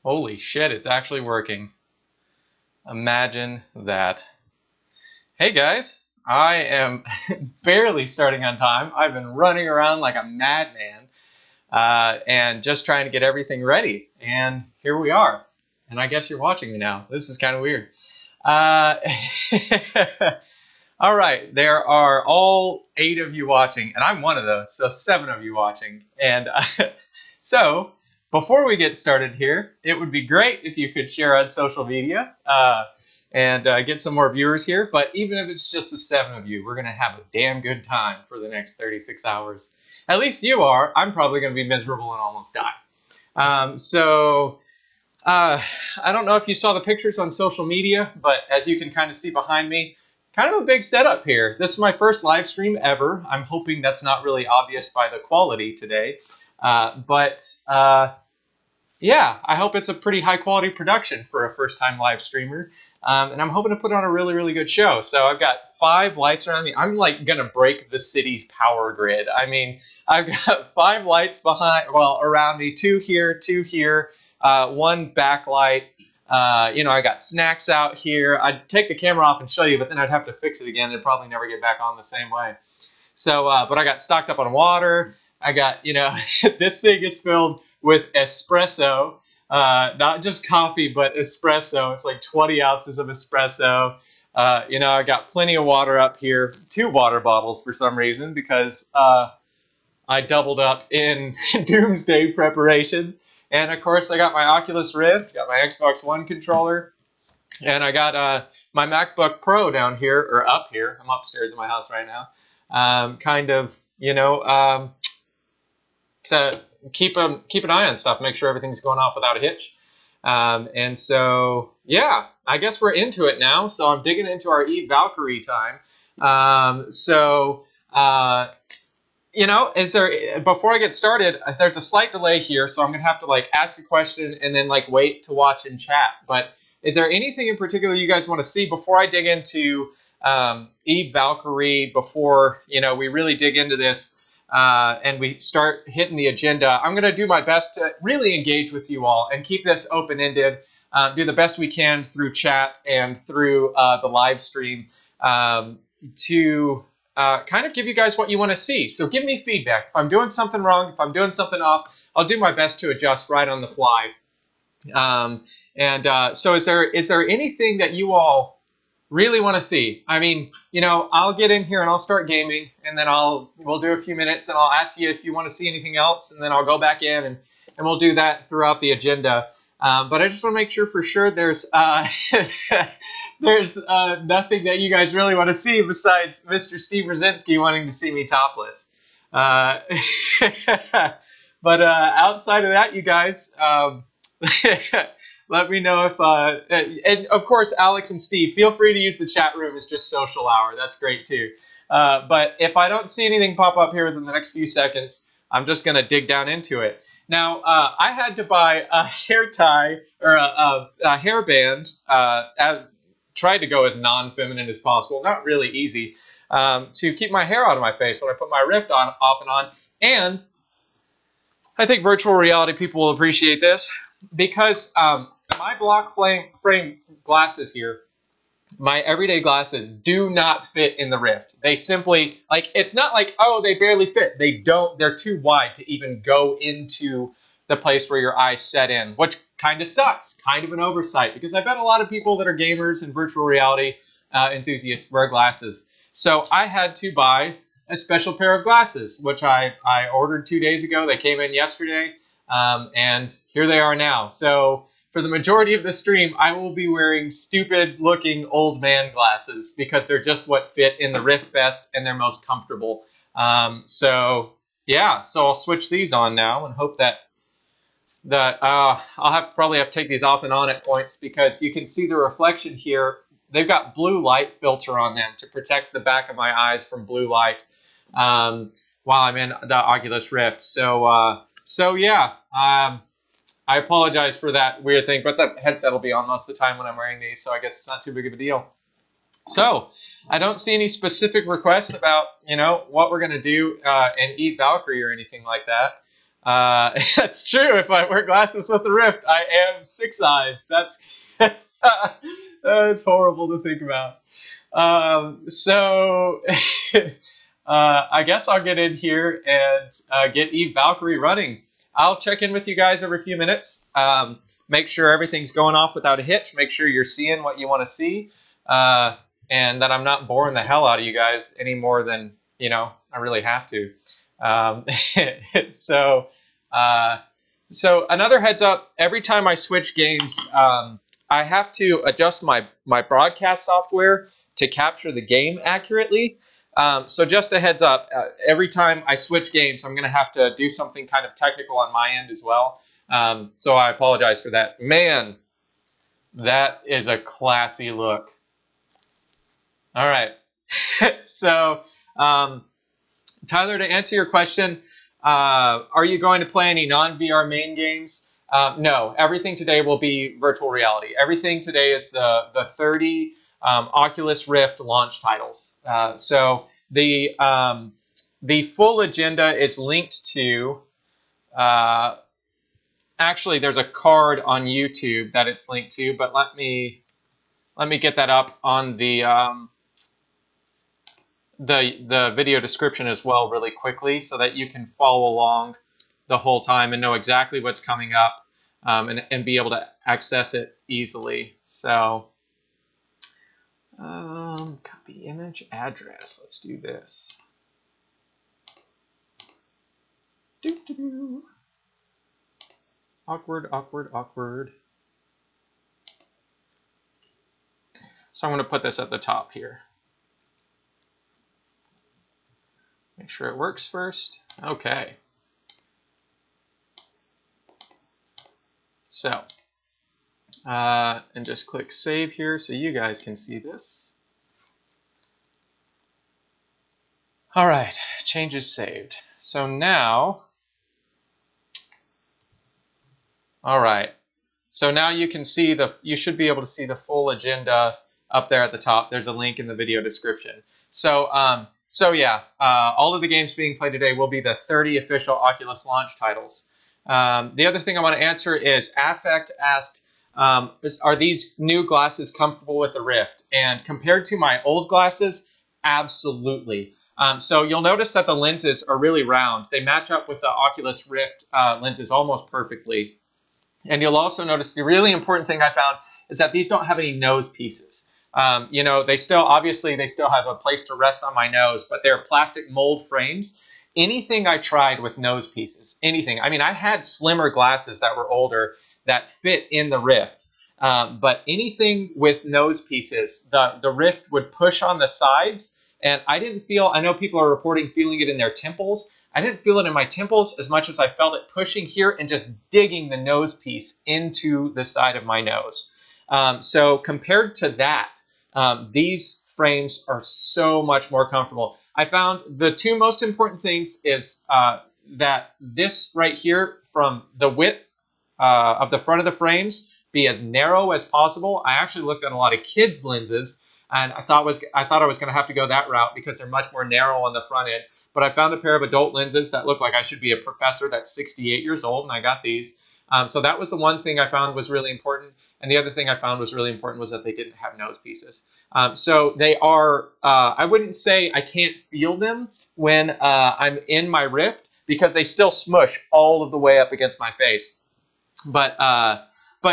Holy shit, it's actually working. Imagine that. Hey guys, I am barely starting on time. I've been running around like a madman and just trying to get everything ready. And here we are. And I guess you're watching me now. This is kind of weird. Uh, all right, there are all 8 of you watching, and I'm one of those, so 7 of you watching. And so, before we get started here, it would be great if you could share on social media and get some more viewers here. But even if it's just the 7 of you, we're going to have a damn good time for the next 36 hours. At least you are. I'm probably going to be miserable and almost die. I don't know if you saw the pictures on social media, but as you can kind of see behind me, kind of a big setup here. This is my first live stream ever. I'm hoping that's not really obvious by the quality today. Yeah, I hope it's a pretty high quality production for a first time live streamer. And I'm hoping to put on a really, really good show. So I've got 5 lights around me. I'm like going to break the city's power grid. I mean, I've got 5 lights around me, 2 here, 2 here, 1 backlight. I got snacks out here. I'd take the camera off and show you, but then I'd have to fix it again. It'd probably never get back on the same way. So, but I got stocked up on water. I got, this thing is filled with espresso, not just coffee, but espresso. It's like 20 ounces of espresso. I got plenty of water up here, 2 water bottles for some reason, because I doubled up in doomsday preparations. And of course, I got my Oculus Rift, got my Xbox One controller, and I got my MacBook Pro down here, or up here. I'm upstairs in my house right now. To keep an eye on stuff, make sure everything's going off without a hitch. And so, yeah, I guess we're into it now. So I'm digging into our Eve Valkyrie time. Before I get started, there's a slight delay here, so I'm going to have to ask a question and then wait to watch and chat. But is there anything in particular you guys want to see before I dig into Eve Valkyrie, before we really dig into this and we start hitting the agenda? I'm going to do my best to really engage with you all and keep this open-ended, do the best we can through chat and through the live stream to kind of give you guys what you want to see. So give me feedback. If I'm doing something wrong, if I'm doing something off, I'll do my best to adjust right on the fly. So is there anything that you all really want to see? I mean, I'll get in here and I'll start gaming, and then we'll do a few minutes, and I'll ask you if you want to see anything else, and then I'll go back in and we'll do that throughout the agenda. But I just want to make sure for sure there's there's nothing that you guys really want to see besides Mr. Steve Rosinski wanting to see me topless. But outside of that, you guys, let me know if, and of course, Alex and Steve, feel free to use the chat room. It's just social hour. That's great too. But if I don't see anything pop up here within the next few seconds, I'm just going to dig down into it. Now, I had to buy a hair tie or a hairband. Tried to go as non-feminine as possible. Not really easy to keep my hair out of my face when I put my Rift on, off and on. And I think virtual reality people will appreciate this, because my block frame glasses here, my everyday glasses, do not fit in the Rift. They simply, it's not like, oh, they barely fit. They don't. They're too wide to even go into the place where your eyes set in, which kind of sucks. Kind of an oversight, because I bet a lot of people that are gamers and virtual reality enthusiasts wear glasses. So I had to buy a special pair of glasses, which I ordered 2 days ago. They came in yesterday, and here they are now. So for the majority of the stream, I will be wearing stupid-looking old man glasses, because they're just what fit in the Rift best and they're most comfortable. So I'll switch these on now and hope that I'll probably have to take these off and on at points, because you can see the reflection here. They've got blue light filter on them to protect the back of my eyes from blue light while I'm in the Oculus Rift. So yeah, I apologize for that weird thing, but the headset will be on most of the time when I'm wearing these, so I guess it's not too big of a deal. So I don't see any specific requests about what we're going to do in Eve Valkyrie or anything like that. That's true. If I wear glasses with a Rift, I am 6 eyes. That's it's horrible to think about. So I guess I'll get in here and get Eve Valkyrie running. I'll check in with you guys every few minutes. Make sure everything's going off without a hitch. Make sure you're seeing what you want to see. And that I'm not boring the hell out of you guys any more than, you know, I really have to. So another heads up, every time I switch games, I have to adjust my broadcast software to capture the game accurately. So just a heads up, every time I switch games, I'm going to have to do something kind of technical on my end as well. So I apologize for that. Man, that is a classy look. All right. So, Tyler, to answer your question, are you going to play any non-VR main games? No, everything today will be virtual reality. Everything today is the 30 Oculus Rift launch titles. So the full agenda is linked to, actually there's a card on YouTube that it's linked to, but let me get that up on the video description as well really quickly so that you can follow along the whole time and know exactly what's coming up and be able to access it easily. So copy image address. Let's do this. Awkward, awkward, awkward. So I'm going to put this at the top here. Make sure it works first. Okay. So, and just click save here so you guys can see this. All right, changes saved. So now, all right. So now you can see you should be able to see the full agenda up there at the top. There's a link in the video description. So, yeah, all of the games being played today will be the 30 official Oculus launch titles. The other thing I want to answer is Affect asked, are these new glasses comfortable with the Rift? And compared to my old glasses, absolutely. So you'll notice that the lenses are really round. They match up with the Oculus Rift lenses almost perfectly. And you'll also notice the really important thing I found is that these don't have any nose pieces. You know, they still have a place to rest on my nose, but they're plastic mold frames. Anything I tried with nose pieces, anything. I mean, I had slimmer glasses that were older that fit in the Rift, but anything with nose pieces, the Rift would push on the sides, and I didn't feel, I know people are reporting feeling it in their temples. I didn't feel it in my temples as much as I felt it pushing here and just digging the nose piece into the side of my nose. So compared to that, these frames are so much more comfortable. I found the two most important things is that this right here, from the width of the front of the frames, be as narrow as possible. I actually looked at a lot of kids' lenses, and I thought I was going to have to go that route because they're much more narrow on the front end. But I found a pair of adult lenses that look like I should be a professor that's 68 years old, and I got these. So that was the one thing I found was really important. And the other thing I found was really important was that they didn't have nose pieces. So they are, I wouldn't say I can't feel them when I'm in my Rift because they still smush all of the way up against my face. But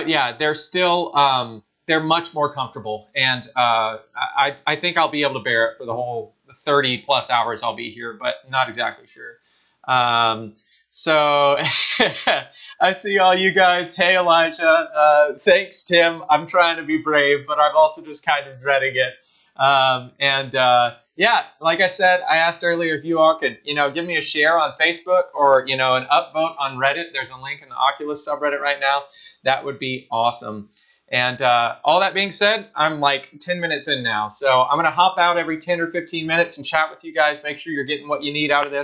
yeah, they're still, they're much more comfortable. And I think I'll be able to bear it for the whole 30 plus hours I'll be here, but not exactly sure. So I see all you guys. Hey, Elijah. Thanks, Tim. I'm trying to be brave, but I'm also just kind of dreading it. Yeah, like I said, I asked earlier if you all could, give me a share on Facebook or, an upvote on Reddit. There's a link in the Oculus subreddit right now. That would be awesome. And all that being said, I'm like 10 minutes in now. So I'm going to hop out every 10 or 15 minutes and chat with you guys. Make sure you're getting what you need out of this.